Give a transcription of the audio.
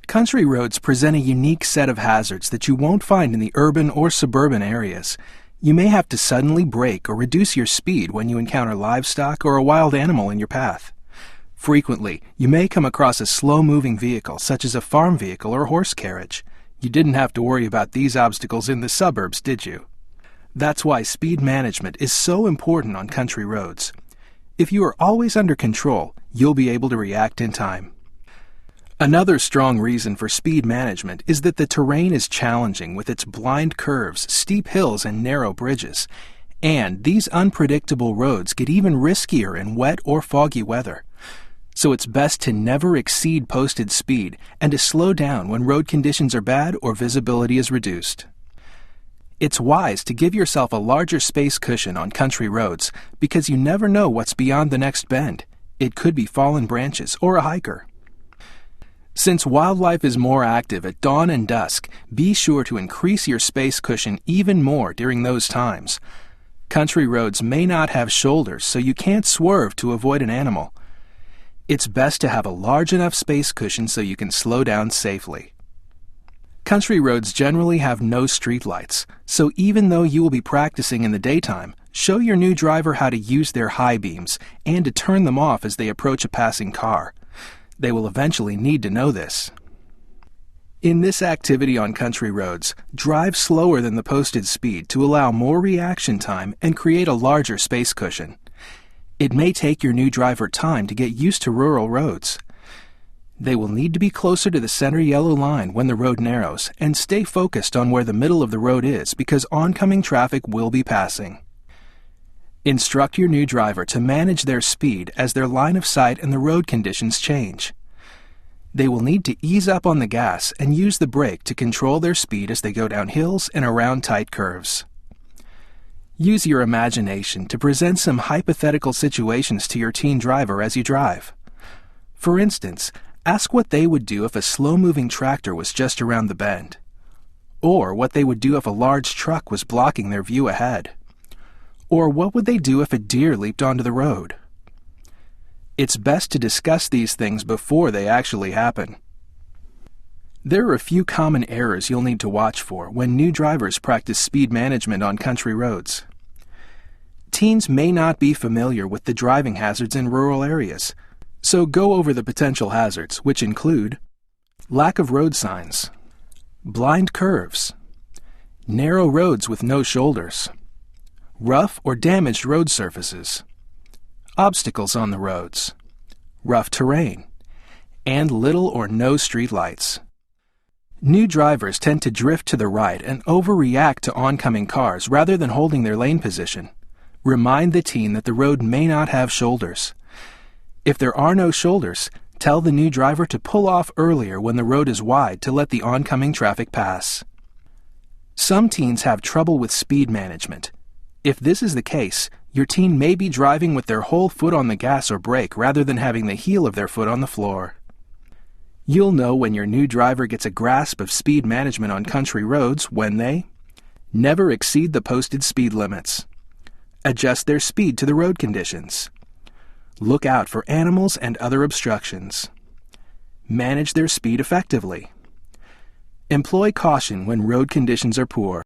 Country roads present a unique set of hazards that you won't find in the urban or suburban areas. You may have to suddenly brake or reduce your speed when you encounter livestock or a wild animal in your path. Frequently, you may come across a slow-moving vehicle, such as a farm vehicle or horse carriage. You didn't have to worry about these obstacles in the suburbs, did you? That's why speed management is so important on country roads. If you are always under control, you'll be able to react in time. Another strong reason for speed management is that the terrain is challenging with its blind curves, steep hills, and narrow bridges. And these unpredictable roads get even riskier in wet or foggy weather. So it's best to never exceed posted speed and to slow down when road conditions are bad or visibility is reduced. It's wise to give yourself a larger space cushion on country roads because you never know what's beyond the next bend. It could be fallen branches or a hiker. Since wildlife is more active at dawn and dusk, be sure to increase your space cushion even more during those times. Country roads may not have shoulders, so you can't swerve to avoid an animal. It's best to have a large enough space cushion so you can slow down safely. Country roads generally have no streetlights, so even though you will be practicing in the daytime, show your new driver how to use their high beams and to turn them off as they approach a passing car. They will eventually need to know this. In this activity on country roads, drive slower than the posted speed to allow more reaction time and create a larger space cushion. It may take your new driver time to get used to rural roads. They will need to be closer to the center yellow line when the road narrows and stay focused on where the middle of the road is because oncoming traffic will be passing. Instruct your new driver to manage their speed as their line of sight and the road conditions change. They will need to ease up on the gas and use the brake to control their speed as they go down hills and around tight curves. Use your imagination to present some hypothetical situations to your teen driver as you drive. For instance, ask what they would do if a slow-moving tractor was just around the bend, or what they would do if a large truck was blocking their view ahead. Or what would they do if a deer leaped onto the road? It's best to discuss these things before they actually happen. There are a few common errors you'll need to watch for when new drivers practice speed management on country roads. Teens may not be familiar with the driving hazards in rural areas, so go over the potential hazards, which include lack of road signs, blind curves, narrow roads with no shoulders, rough or damaged road surfaces, obstacles on the roads, rough terrain, and little or no street lights. New drivers tend to drift to the right and overreact to oncoming cars rather than holding their lane position. Remind the teen that the road may not have shoulders. If there are no shoulders, tell the new driver to pull off earlier when the road is wide to let the oncoming traffic pass. Some teens have trouble with speed management. If this is the case, your teen may be driving with their whole foot on the gas or brake rather than having the heel of their foot on the floor. You'll know when your new driver gets a grasp of speed management on country roads when they never exceed the posted speed limits, adjust their speed to the road conditions, look out for animals and other obstructions, manage their speed effectively, employ caution when road conditions are poor,